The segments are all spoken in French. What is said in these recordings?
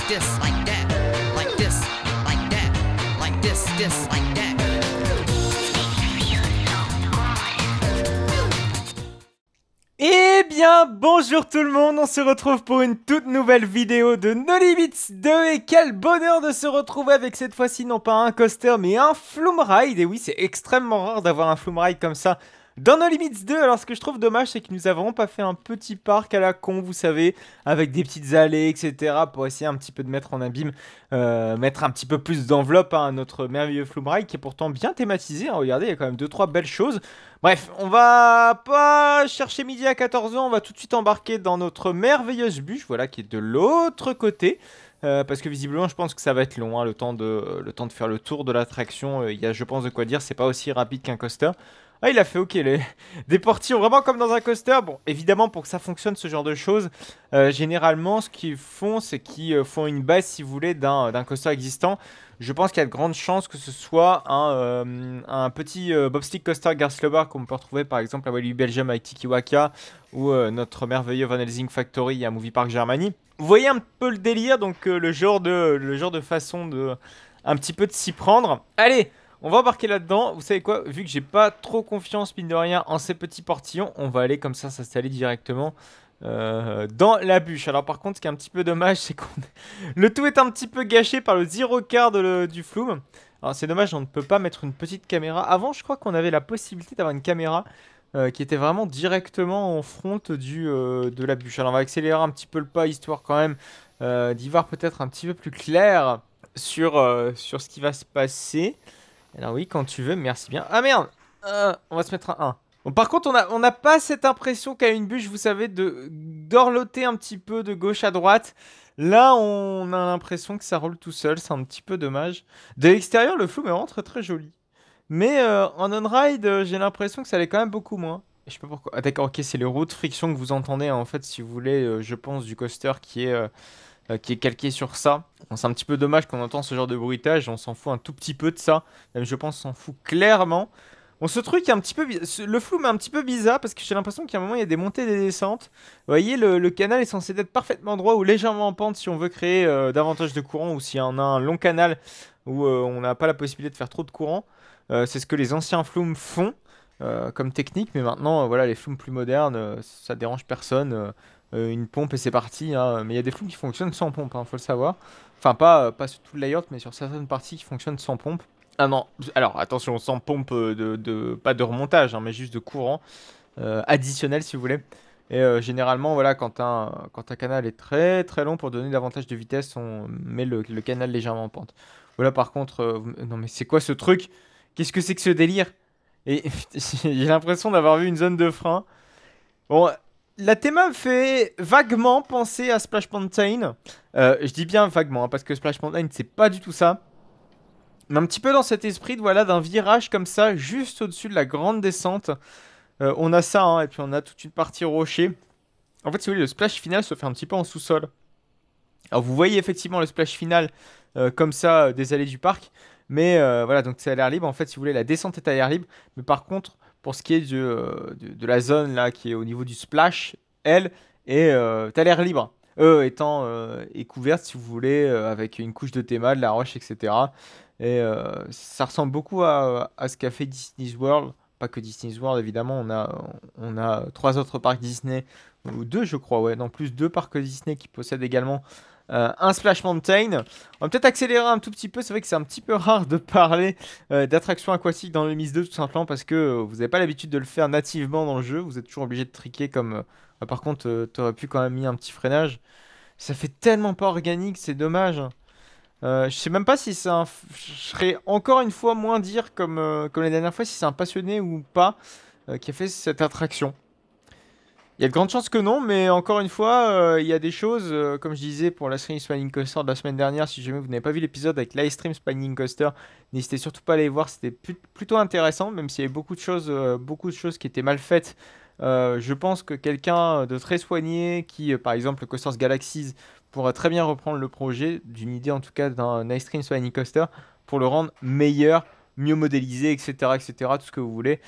this, like that, like this, like that, like this, like that. Eh bien, bonjour tout le monde, on se retrouve pour une toute nouvelle vidéo de No Limits 2 et quel bonheur de se retrouver avec cette fois-ci non pas un coaster mais un Flume Ride. Et oui, c'est extrêmement rare d'avoir un Flume Ride comme ça dans No Limits 2. Alors ce que je trouve dommage, c'est que nous avons pas fait un petit parc à la con, vous savez, avec des petites allées, etc. pour essayer un petit peu de mettre en abîme, mettre un petit peu plus d'enveloppe à notre merveilleux Flume Ride qui est pourtant bien thématisé, hein. Regardez, il y a quand même 2-3 belles choses. Bref, on va pas chercher midi à 14h, on va tout de suite embarquer dans notre merveilleuse bûche, voilà, qui est de l'autre côté. Parce que visiblement, je pense que ça va être long, hein, le temps de faire le tour de l'attraction. Il y a, je pense, de quoi dire, c'est pas aussi rapide qu'un coaster. Ah, il a fait, ok, des portillons vraiment comme dans un coaster. Bon, évidemment, pour que ça fonctionne, ce genre de choses, généralement, ce qu'ils font, c'est qu'ils font une base, si vous voulez, d'un coaster existant. Je pense qu'il y a de grandes chances que ce soit un petit bobstick coaster Garslober qu'on peut retrouver par exemple à Walibi Belgium avec Tiki Waka ou notre merveilleux Van Helsing Factory à Movie Park Germany. Vous voyez un peu le délire, donc le genre de façon de un petit peu de s'y prendre. Allez, on va embarquer là-dedans. Vous savez quoi, vu que j'ai pas trop confiance mine de rien en ces petits portillons, on va aller comme ça s'installer directement dans la bûche. Alors par contre, ce qui est un petit peu dommage, c'est qu'on le tout est un petit peu gâché par le 0 quart du Flume. Alors c'est dommage, on ne peut pas mettre une petite caméra. Avant, je crois qu'on avait la possibilité d'avoir une caméra qui était vraiment directement en front de la bûche. Alors on va accélérer un petit peu le pas, histoire quand même d'y voir peut-être un petit peu plus clair sur ce qui va se passer. Alors oui, quand tu veux, merci bien. Ah merde, on va se mettre un 1. Bon, par contre, on n'a pas cette impression qu'à une bûche, vous savez, d'orloter un petit peu de gauche à droite. Là, on a l'impression que ça roule tout seul. C'est un petit peu dommage. De l'extérieur, le Flume est vraiment très très joli. Mais en on-ride, j'ai l'impression que ça allait quand même beaucoup moins. Je sais pas pourquoi. Ah, d'accord, ok, c'est les roues de friction que vous entendez, hein, en fait, si vous voulez, je pense, du coaster qui est calqué sur ça. Bon, c'est un petit peu dommage qu'on entend ce genre de bruitage. On s'en fout un tout petit peu de ça. Même, je pense, on s'en fout clairement. Bon, ce truc est un petit peu... Le Flume est un petit peu bizarre parce que j'ai l'impression qu'à un moment, il y a des montées et des descentes. Vous voyez, le canal est censé être parfaitement droit ou légèrement en pente si on veut créer davantage de courant ou si on a un long canal où on n'a pas la possibilité de faire trop de courant. C'est ce que les anciens Flume font comme technique. Mais maintenant, voilà, les Flumes plus modernes, ça dérange personne. Une pompe et c'est parti, hein. Mais il y a des Flumes qui fonctionnent sans pompe, hein, faut le savoir. Enfin, pas sur tout le layout, mais sur certaines parties qui fonctionnent sans pompe. Ah non, alors attention, sans pompe pas de remontage, hein, mais juste de courant additionnel si vous voulez. Et généralement, voilà, quand un canal est très très long pour donner davantage de vitesse, on met le canal légèrement en pente. Voilà, par contre, non mais c'est quoi ce truc? Qu'est-ce que c'est que ce délire? Et j'ai l'impression d'avoir vu une zone de frein. Bon, la théma me fait vaguement penser à Splash Mountain. Je dis bien vaguement, hein, parce que Splash Mountain, c'est pas du tout ça. Mais un petit peu dans cet esprit de, voilà, d'un virage comme ça, juste au-dessus de la grande descente. On a ça, hein, et puis on a toute une partie rocher. En fait, si vous voulez, le splash final se fait un petit peu en sous-sol. Alors vous voyez effectivement le splash final comme ça des allées du parc. Mais voilà, donc c'est à l'air libre. En fait, si vous voulez, la descente est à l'air libre. Mais par contre, pour ce qui est de la zone là qui est au niveau du splash, elle est à l'air libre. Est couverte, si vous voulez, avec une couche de théma, de la roche, etc. Et ça ressemble beaucoup à ce qu'a fait Disney's World. Pas que Disney's World, évidemment. On a 3 autres parcs Disney, ou 2, je crois, ouais. Non, plus 2 parcs Disney qui possèdent également un Splash Mountain. On va peut-être accélérer un tout petit peu. C'est vrai que c'est un petit peu rare de parler d'attractions aquatiques dans le Limits 2, tout simplement parce que vous n'avez pas l'habitude de le faire nativement dans le jeu. Vous êtes toujours obligé de tricker comme... par contre, t'aurais pu quand même mis un petit freinage. Ça fait tellement pas organique, c'est dommage. Je sais même pas si c'est un... Je serais encore une fois moins dire comme la dernière fois si c'est un passionné ou pas qui a fait cette attraction. Il y a de grandes chances que non, mais encore une fois, il y a des choses, comme je disais pour la stream Spinning Coaster de la semaine dernière, si jamais vous n'avez pas vu l'épisode avec Live Stream Spinning Coaster, n'hésitez surtout pas à aller voir, c'était plutôt intéressant, même s'il y avait beaucoup de choses qui étaient mal faites. Je pense que quelqu'un de très soigné, qui par exemple le Coasters Galaxies, pourra très bien reprendre le projet, d'une idée en tout cas d'un Ice Cream Spinning Coaster, pour le rendre meilleur, mieux modélisé, etc., etc., tout ce que vous voulez.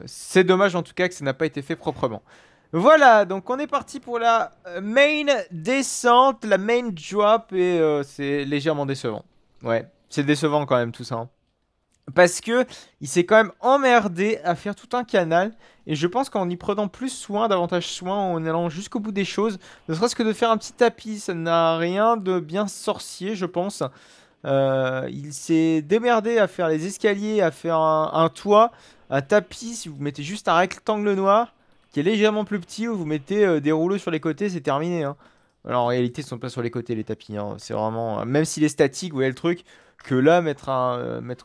C'est dommage en tout cas que ça n'a pas été fait proprement. Voilà, donc on est parti pour la main descente, la main drop, et c'est légèrement décevant. Ouais, c'est décevant quand même tout ça, hein. Parce que il s'est quand même emmerdé à faire tout un canal. Et je pense qu'en y prenant plus soin, davantage soin, en allant jusqu'au bout des choses, ne serait-ce que de faire un petit tapis, ça n'a rien de bien sorcier, je pense. Il s'est démerdé à faire les escaliers, à faire un toit, un tapis. Si vous mettez juste un rectangle noir qui est légèrement plus petit, où vous mettez des rouleaux sur les côtés, c'est terminé, hein. Alors en réalité, ils sont pas sur les côtés les tapis, hein. C'est vraiment, même s'il est statique, vous voyez le truc. Que là, mettre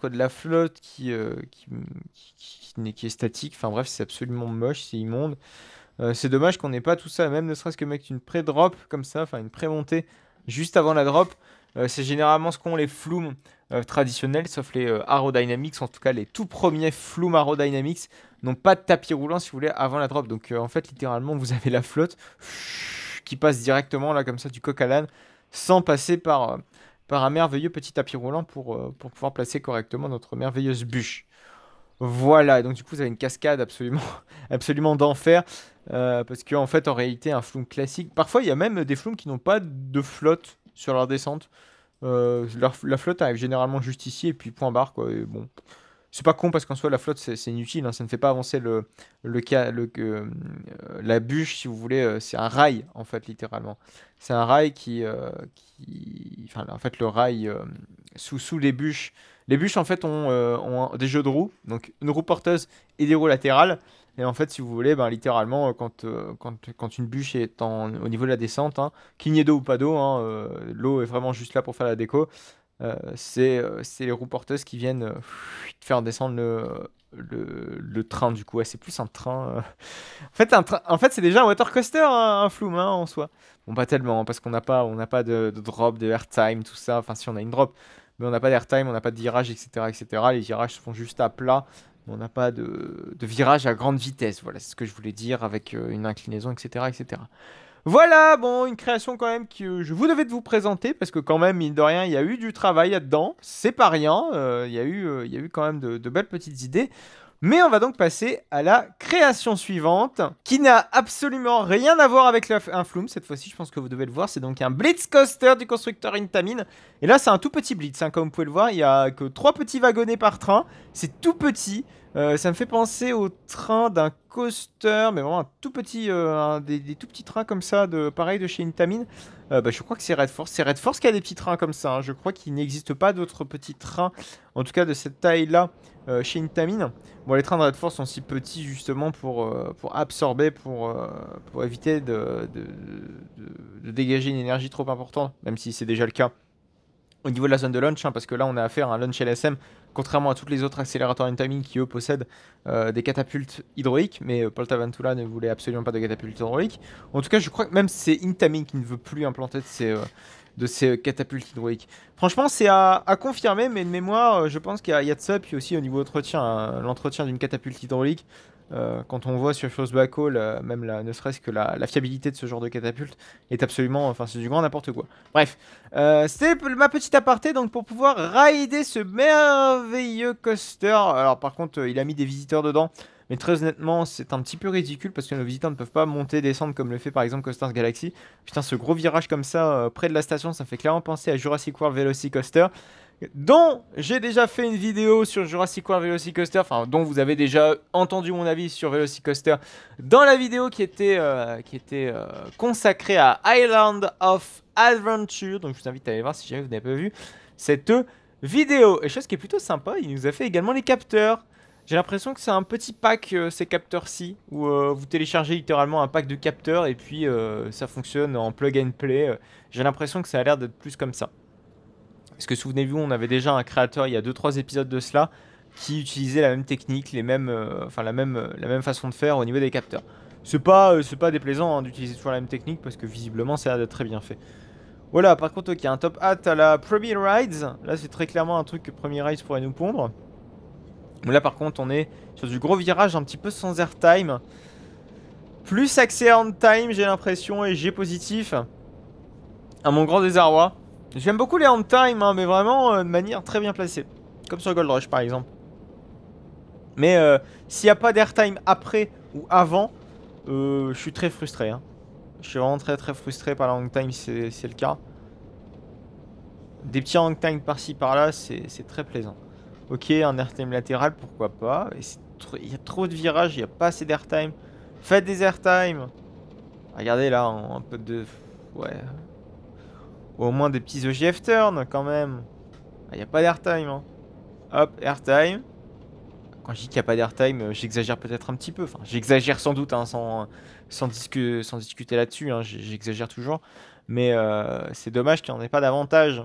de la flotte qui est statique, enfin bref, c'est absolument moche, c'est immonde. C'est dommage qu'on n'ait pas tout ça, même ne serait-ce que mettre une pré-drop comme ça, enfin une pré-montée juste avant la drop. C'est généralement ce qu'ont les flumes traditionnels, sauf les aerodynamics, en tout cas les tout premiers flumes aerodynamics n'ont pas de tapis roulant si vous voulez avant la drop. Donc en fait, littéralement, vous avez la flotte qui passe directement là comme ça du coq à l'âne sans passer par un merveilleux petit tapis roulant pour pouvoir placer correctement notre merveilleuse bûche. Voilà, et donc du coup vous avez une cascade absolument, absolument d'enfer. Parce qu'en fait en réalité un flume classique, parfois il y a même des flumes qui n'ont pas de flotte sur leur descente. La flotte arrive généralement juste ici et puis point barre quoi. Et bon, c'est pas con parce qu'en soi la flotte c'est inutile, hein, ça ne fait pas avancer la bûche si vous voulez. C'est un rail en fait littéralement. C'est un rail enfin en fait le rail sous les bûches. Les bûches en fait ont des jeux de roues, donc une roue porteuse et des roues latérales. Et en fait si vous voulez, ben, littéralement quand une bûche est au niveau de la descente, hein, qu'il n'y ait d'eau ou pas d'eau, hein, l'eau est vraiment juste là pour faire la déco. C'est les roues porteuses qui viennent faire descendre le train du coup. Ouais, c'est plus un train. En fait, c'est déjà un water coaster, un flume hein, en soi. Bon, pas tellement, hein, parce qu'on n'a pas de drop, de airtime, tout ça. Enfin, si on a une drop, mais on n'a pas d'airtime, on n'a pas de virage, etc., etc. Les virages se font juste à plat, mais on n'a pas de virage à grande vitesse. Voilà, c'est ce que je voulais dire avec une inclinaison, etc., etc. Voilà, bon, une création quand même que je vous devais de vous présenter parce que quand même, mine de rien, il y a eu du travail là-dedans. C'est pas rien. Il y a eu quand même de belles petites idées. Mais on va donc passer à la création suivante, qui n'a absolument rien à voir avec un flume. Cette fois-ci, je pense que vous devez le voir. C'est donc un Blitz Coaster du constructeur Intamin. Et là, c'est un tout petit Blitz, hein, comme vous pouvez le voir. Il n'y a que 3 petits wagonnets par train. C'est tout petit. Ça me fait penser au train d'un coaster, mais vraiment un tout petit, des tout petits trains comme ça, pareil de chez Intamin. Je crois que c'est Red Force. C'est Red Force qui a des petits trains comme ça, hein. Je crois qu'il n'existe pas d'autres petits trains, en tout cas de cette taille-là, chez Intamin. Bon, les trains de Red Force sont si petits justement pour absorber, pour éviter de dégager une énergie trop importante, même si c'est déjà le cas au niveau de la zone de launch, hein, parce que là on a affaire à un launch LSM, contrairement à tous les autres accélérateurs Intamin qui eux possèdent des catapultes hydrauliques, mais Poltavantula ne voulait absolument pas de catapultes hydrauliques. En tout cas, je crois que même c'est Intamin qui ne veut plus implanter de ces catapultes hydrauliques. Franchement, c'est à confirmer, mais de mémoire, je pense qu'il y a de ça, puis aussi au niveau entretien, hein, l'entretien d'une catapulte hydraulique. Quand on voit sur Shosbako, ne serait-ce que la fiabilité de ce genre de catapulte est absolument, enfin c'est du grand n'importe quoi. Bref, c'était ma petite aparté donc pour pouvoir rider ce merveilleux coaster. Alors par contre, il a mis des visiteurs dedans, mais très honnêtement, c'est un petit peu ridicule parce que nos visiteurs ne peuvent pas monter, descendre comme le fait par exemple Coasters Galaxy. Putain, ce gros virage comme ça près de la station, ça fait clairement penser à Jurassic World Velocicoaster, dont j'ai déjà fait une vidéo sur Jurassic World Velocicoaster, enfin dont vous avez déjà entendu mon avis sur Velocicoaster dans la vidéo qui était consacrée à Island of Adventure. Donc je vous invite à aller voir si jamais vous n'avez pas vu cette vidéo. Et chose qui est plutôt sympa, il nous a fait également les capteurs. J'ai l'impression que c'est un petit pack, ces capteurs-ci, où vous téléchargez littéralement un pack de capteurs et puis ça fonctionne en plug and play. J'ai l'impression que ça a l'air d'être plus comme ça. Parce que souvenez-vous, on avait déjà un créateur il y a 2-3 épisodes de cela qui utilisait la même technique, la même façon de faire au niveau des capteurs. C'est pas déplaisant hein, d'utiliser toujours la même technique parce que visiblement ça a l'air d'être très bien fait. Voilà, par contre, ok, un top hat à la Premier Rides. Là, c'est très clairement un truc que Premier Rides pourrait nous pondre. Là, par contre, on est sur du gros virage un petit peu sans airtime. Plus accès à on time, j'ai l'impression, et G positif. À mon grand désarroi. J'aime beaucoup les on time, hein, mais vraiment de manière très bien placée. Comme sur Gold Rush, par exemple. Mais s'il n'y a pas d'airtime après ou avant, Je suis très frustré, hein. Je suis vraiment très frustré par la hang time si c'est le cas. Des petits hang time par-ci par-là, c'est très plaisant. Ok, un airtime latéral, pourquoi pas. Il y a trop de virages, il n'y a pas assez d'airtime. Faites des airtime. Regardez là, un peu de... Ouais. Ou au moins des petits EGF turn quand même. Il n'y a pas d'airtime, hein. Hop, airtime. Quand je dis qu'il n'y a pas d'airtime, j'exagère peut-être un petit peu. Enfin, j'exagère sans doute, hein, sans discuter là-dessus. Hein, j'exagère toujours. Mais c'est dommage qu'il n'y en ait pas davantage.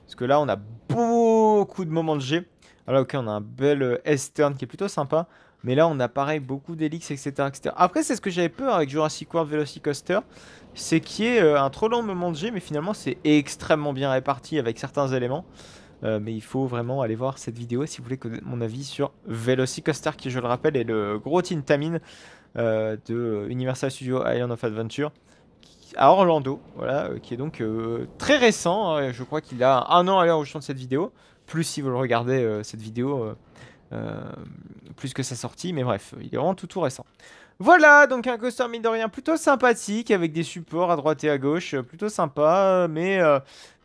Parce que là, on a beaucoup de moments de G. Alors, ok, on a un bel S-turn qui est plutôt sympa. Mais là, on a pareil, beaucoup d'helix, etc., etc. Après, c'est ce que j'avais peur avec Jurassic World Velocicoaster. C'est qu'il y ait un trop long moment de G. Mais finalement, c'est extrêmement bien réparti avec certains éléments. Mais il faut vraiment aller voir cette vidéo si vous voulez connaître mon avis sur Velocicoaster, qui, je le rappelle, est le gros Tintamin de Universal Studios Island of Adventure à Orlando, voilà, qui est donc très récent. Hein, je crois qu'il a 1 an à l'heure où je tourne cette vidéo. Plus si vous le regardez cette vidéo, plus que sa sortie. Mais bref, il est vraiment tout récent. Voilà, donc un coaster mine de rien plutôt sympathique avec des supports à droite et à gauche, plutôt sympa, mais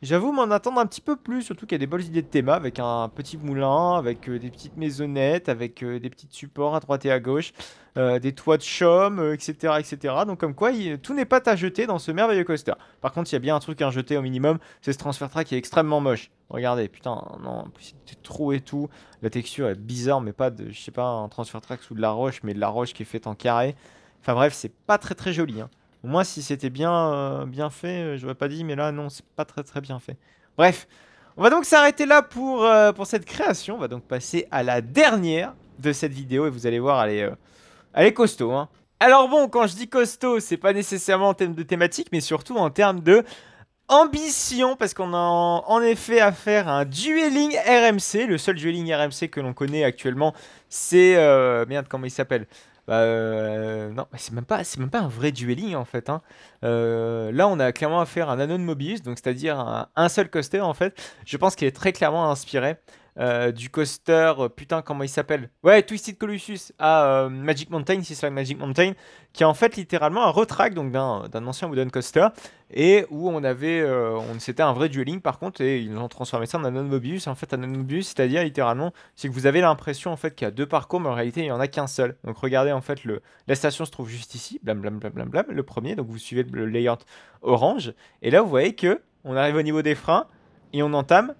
j'avoue m'en attendre un petit peu plus, surtout qu'il y a des bonnes idées de théma avec un petit moulin, avec des petites maisonnettes, avec des petits supports à droite et à gauche, des toits de chaume, etc., etc. Donc comme quoi, tout n'est pas à jeter dans ce merveilleux coaster. Par contre, il y a bien un truc à jeter au minimum, c'est ce transfer track qui est extrêmement moche. Regardez, putain, non, en plus il était trop et tout. La texture est bizarre, mais pas de, je sais pas, un transfer track sous de la roche, mais de la roche qui est faite en carré. Enfin bref, c'est pas très joli, hein. Au moins, si c'était bien fait, j'aurais pas dit, mais là, non, c'est pas très bien fait. Bref, on va donc s'arrêter là pour cette création. On va donc passer à la dernière de cette vidéo, et vous allez voir, elle est costaud, hein. Alors bon, quand je dis costaud, c'est pas nécessairement en termes de thématique, mais surtout en termes de ambition, parce qu'on a en effet affaire à un dueling RMC. Le seul dueling RMC que l'on connaît actuellement, c'est... merde, comment il s'appelle? Non, c'est même pas un vrai dueling en fait, hein. Là, on a clairement affaire à un Anon Mobius, donc c'est-à-dire un seul coaster en fait. Je pense qu'il est très clairement inspiré du coaster, putain, comment il s'appelle? Ouais, Twisted Colossus à Magic Mountain, Six Flags Magic Mountain, qui est en fait littéralement un retrack donc d'un ancien wooden coaster, et où on avait, c'était un vrai dueling par contre, et ils ont transformé ça en Anon Mobius. En fait, Anon Mobius, c'est-à-dire littéralement, c'est que vous avez l'impression en fait qu'il y a 2 parcours, mais en réalité il y en a qu'un seul. Donc regardez, en fait, la station se trouve juste ici, blam, le premier, donc vous suivez le layout orange, et là vous voyez que on arrive au niveau des freins et on entame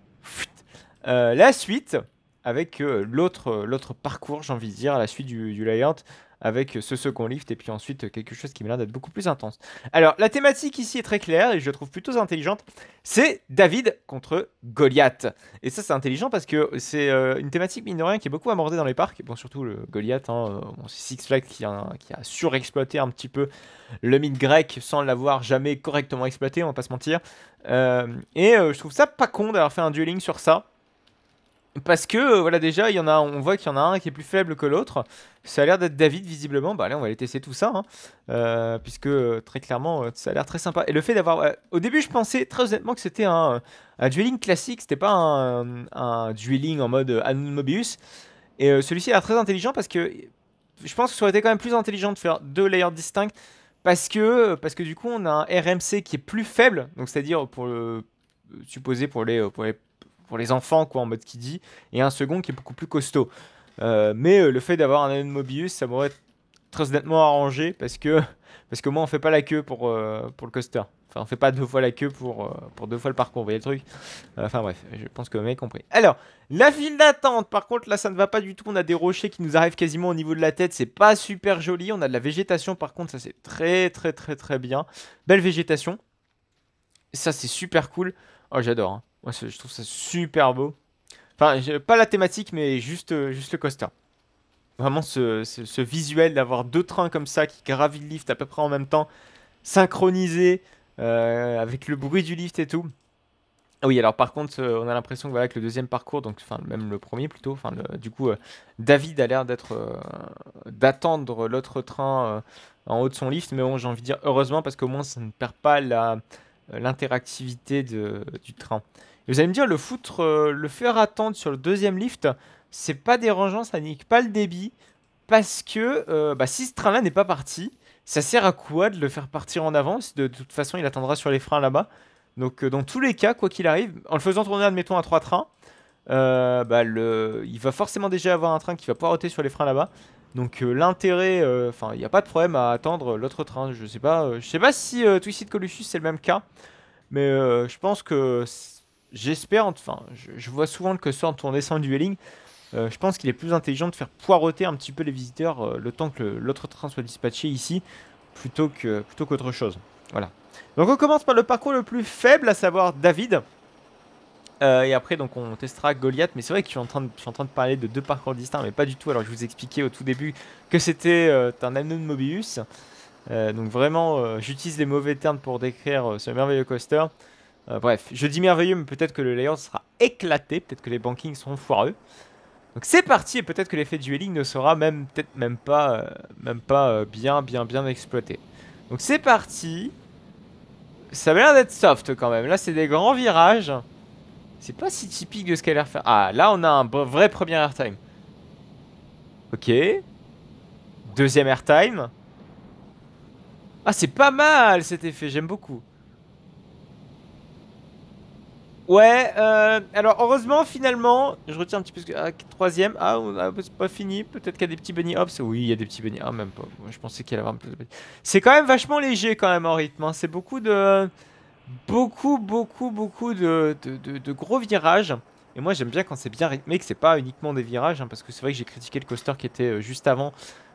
la suite avec l'autre parcours, j'ai envie de dire, à la suite du layout, avec ce second lift et puis ensuite quelque chose qui m'a l'air d'être beaucoup plus intense. Alors, la thématique ici est très claire et je la trouve plutôt intelligente. C'est David contre Goliath. Et ça, c'est intelligent parce que c'est une thématique, mine de rien, qui est beaucoup abordée dans les parcs. Bon, surtout le Goliath, hein, bon, c'est Six Flags qui a surexploité un petit peu le mythe grec sans l'avoir jamais correctement exploité, on va pas se mentir. Je trouve ça pas con d'avoir fait un dueling sur ça. Parce que, voilà, déjà, on voit qu'il y en a un qui est plus faible que l'autre. Ça a l'air d'être David, visiblement. Bah, allez, on va aller tester tout ça, hein. Puisque, très clairement, ça a l'air très sympa. Et le fait d'avoir... au début, je pensais très honnêtement que c'était un dueling classique. C'était pas un dueling en mode Anon Mobius. Et celui-ci a l'air très intelligent parce que... Je pense que ça aurait été quand même plus intelligent de faire 2 layers distincts. Parce que du coup, on a un RMC qui est plus faible. Donc, c'est-à-dire, pour le... supposé pour les enfants, quoi, en mode kiddie, et un second qui est beaucoup plus costaud. Mais le fait d'avoir un Anon Mobius, ça m'aurait très honnêtement arrangé, parce que moi, on fait pas la queue pour le coaster. Enfin, on fait pas 2 fois la queue pour 2 fois le parcours, vous voyez le truc? Enfin bref, je pense que vous m'avez compris. Alors, la file d'attente, par contre, là, ça ne va pas du tout. On a des rochers qui nous arrivent quasiment au niveau de la tête, c'est pas super joli. On a de la végétation, par contre, ça c'est très bien. Belle végétation. Ça, c'est super cool. Oh, j'adore, hein. Moi, je trouve ça super beau. Enfin, pas la thématique, mais juste le coaster. Vraiment, ce visuel d'avoir 2 trains comme ça qui gravit le lift à peu près en même temps, synchronisés, avec le bruit du lift et tout. Ah oui, alors par contre, on a l'impression que, voilà, que le deuxième parcours, donc enfin même le premier plutôt, enfin du coup, David a l'air d'attendre l'autre train en haut de son lift, mais bon, j'ai envie de dire heureusement parce qu'au moins ça ne perd pas l'interactivité du train. Et vous allez me dire, le faire attendre sur le deuxième lift, c'est pas dérangeant, ça nique pas le débit. parce que si ce train-là n'est pas parti, ça sert à quoi de le faire partir en avance? De toute façon, il attendra sur les freins là-bas. Donc, dans tous les cas, quoi qu'il arrive, en le faisant tourner, admettons, à 3 trains, il va forcément déjà avoir un train qui va poireauter sur les freins là-bas. Donc, l'intérêt, enfin, il n'y a pas de problème à attendre l'autre train. Je sais pas si Twisted Colossus c'est le même cas, mais je pense que j'espère, enfin, je vois souvent le curseur tourner sans dueling. Je pense qu'il est plus intelligent de faire poireauter un petit peu les visiteurs le temps que l'autre train soit dispatché ici, plutôt qu'autre chose. Voilà. Donc on commence par le parcours le plus faible, à savoir David. Et après donc on testera Goliath. Mais c'est vrai que je suis en train de parler de deux parcours distincts, mais pas du tout. Alors je vous expliquais au tout début que c'était un anneau de Mobius. Donc vraiment j'utilise les mauvais termes pour décrire ce merveilleux coaster. Bref, je dis merveilleux, mais peut-être que le layout sera éclaté, peut-être que les bankings seront foireux. Donc c'est parti, et peut-être que l'effet dueling ne sera peut-être même pas bien exploité. Donc c'est parti. Ça a l'air d'être soft quand même. Là c'est des grands virages. C'est pas si typique de ce qu'elle a l'air faire. Ah, là on a un vrai premier airtime. Ok. Deuxième airtime. Ah, c'est pas mal cet effet, j'aime beaucoup. Ouais, alors heureusement finalement, je retiens un petit peu ce que... Ah, troisième, c'est pas fini, peut-être qu'il y a des petits bunny hops. Oui, il y a des petits bunny, ah même pas, moi, je pensais qu'il y allait avoir un peu de bunny. C'est quand même vachement léger quand même en rythme, hein. C'est beaucoup de gros virages. Et moi j'aime bien quand c'est bien rythmé, que c'est pas uniquement des virages, hein, parce que c'est vrai que j'ai critiqué le coaster qui était juste avant,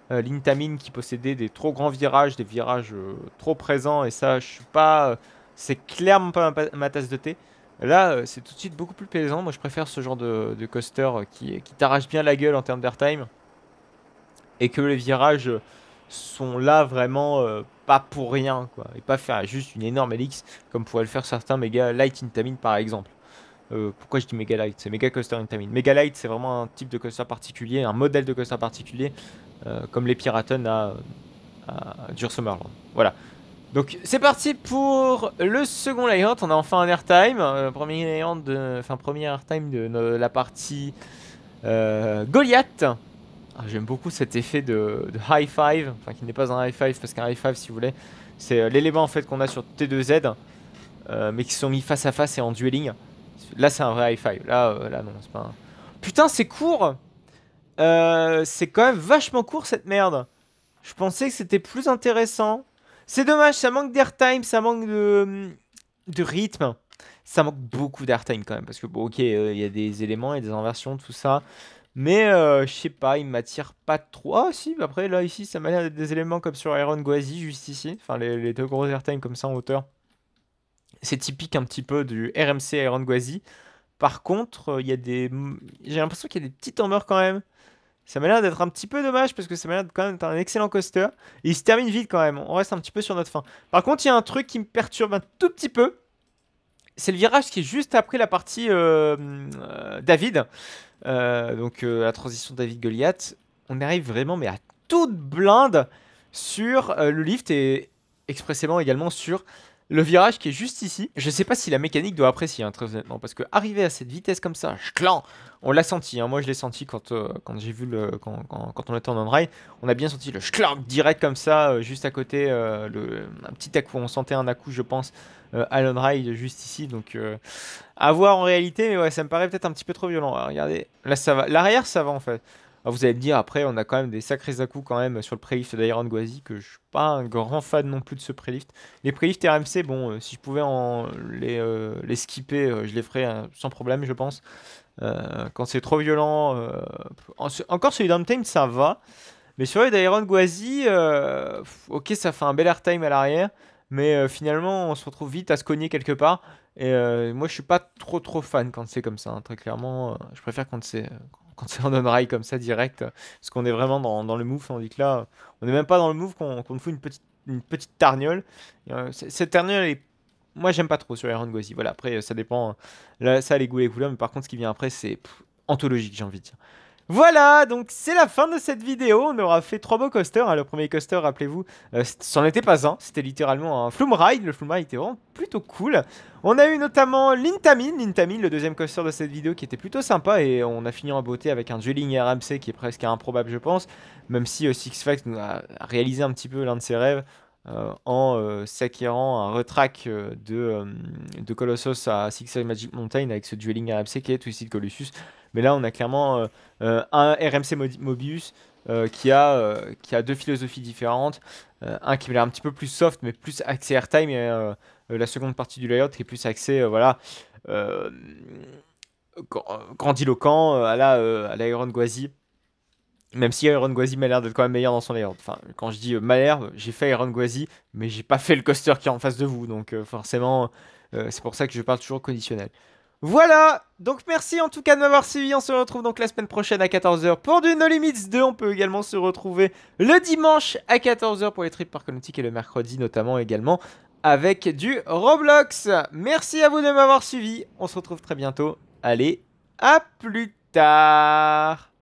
l'Intamin, qui possédait des trop grands virages, des virages trop présents, et ça je suis pas... c'est clairement pas ma tasse de thé. Là, c'est tout de suite beaucoup plus plaisant. Moi, je préfère ce genre de coaster qui t'arrache bien la gueule en termes d'airtime. Et que les virages sont là vraiment pas pour rien, quoi. Et pas faire juste une énorme helix, comme pourraient le faire certains Mega Light Intamin, par exemple. Pourquoi je dis Mega Light? C'est Mega Coaster Intamin. Mega Light, c'est vraiment un type de coaster particulier, un modèle de coaster particulier, comme les Piraten à Dur Summerland. Voilà. Donc c'est parti pour le second layout. On a enfin un airtime, premier airtime de la partie Goliath. Ah, j'aime beaucoup cet effet de high five, enfin qui n'est pas un high five, parce qu'un high five, si vous voulez, c'est l'élément en fait qu'on a sur T2Z, mais qui sont mis face à face et en dueling. Là c'est un vrai high five. Là non, c'est pas un... Putain, c'est court. C'est quand même vachement court cette merde. Je pensais que c'était plus intéressant. C'est dommage, ça manque d'airtime, ça manque de rythme. Ça manque beaucoup d'airtime quand même. Parce que, bon, ok, il y a des éléments, il y a des inversions, tout ça. Mais, je sais pas, il m'attire pas trop. Ah, si, après, là, ici, ça m'a l'air d'être des éléments comme sur Iron Gwazi, juste ici. Enfin, les deux gros airtime comme ça en hauteur. C'est typique un petit peu du RMC Iron Gwazi. Par contre, il y a des... J'ai l'impression qu'il y a des petites tombeurs quand même. Ça m'a l'air d'être un petit peu dommage parce que ça m'a l'air quand même d'être un excellent coaster. Et il se termine vite quand même. On reste un petit peu sur notre fin. Par contre, il y a un truc qui me perturbe un tout petit peu. C'est le virage qui est juste après la partie David. Donc la transition David-Goliath. On arrive vraiment mais à toute blinde sur le lift et expressément également sur le virage qui est juste ici. Je sais pas si la mécanique doit apprécier, hein, très honnêtement, parce que arriver à cette vitesse comme ça, clan, on l'a senti, hein. Moi je l'ai senti quand j'ai vu quand on était en on-ride, on a bien senti le schlang direct comme ça, juste à côté, un petit à-coup, on sentait un à-coup je pense, à l'on-ride juste ici, donc à voir en réalité, mais ouais, ça me paraît peut-être un petit peu trop violent. Alors, regardez, là ça va, l'arrière ça va en fait. Alors, vous allez me dire, après, on a quand même des sacrés à-coups quand même sur le prélift d'Iron Gwazi, que je suis pas un grand fan non plus de ce prélift. Les prélifts RMC, bon, si je pouvais les skipper, je les ferais sans problème, je pense. Quand c'est trop violent, encore celui d'Untime, ça va. Mais sur les d'Iron Gwazi, ok, ça fait un bel airtime à l'arrière, mais finalement, on se retrouve vite à se cogner quelque part. Et moi, je suis pas trop fan quand c'est comme ça, hein, très clairement. Je préfère quand c'est on on-rail comme ça direct, parce qu'on est vraiment dans le move, tandis que là, on n'est même pas dans le move, qu'on fout une petite tarniole. Cette tarniole, moi j'aime pas trop sur Iron Gwazi. Voilà, après ça dépend, là, ça les goûts et les couleurs, mais par contre ce qui vient après c'est anthologique, j'ai envie de dire. Voilà, donc c'est la fin de cette vidéo. On aura fait 3 beaux coasters, hein. Le premier coaster, rappelez-vous, c'en était pas un. C'était littéralement un Flume Ride. Le Flume Ride était vraiment plutôt cool. On a eu notamment Lintamin, le deuxième coaster de cette vidéo qui était plutôt sympa. Et on a fini en beauté avec un dueling RMC qui est presque improbable, je pense. Même si Six Flags nous a réalisé un petit peu l'un de ses rêves. En s'acquérant un retrack de Colossus à Six Flags Magic Mountain avec ce dueling RMC qui est Twisted Colossus. Mais là, on a clairement un RMC Mobius qui a deux philosophies différentes. Un qui est un petit peu plus soft, mais plus axé airtime, et la seconde partie du layout qui est plus axé, voilà, euh, grandiloquent à la Iron Gwazi. Même si Iron Gwazi m'a l'air d'être quand même meilleur dans son layout. Enfin, quand je dis m'a l'air, j'ai fait Iron Gwazi, mais j'ai pas fait le coaster qui est en face de vous. Donc forcément, c'est pour ça que je parle toujours conditionnel. Voilà, donc merci en tout cas de m'avoir suivi. On se retrouve donc la semaine prochaine à 14h pour du No Limits 2. On peut également se retrouver le dimanche à 14h pour les trips par Nautique et le mercredi notamment également avec du Roblox. Merci à vous de m'avoir suivi. On se retrouve très bientôt. Allez, à plus tard.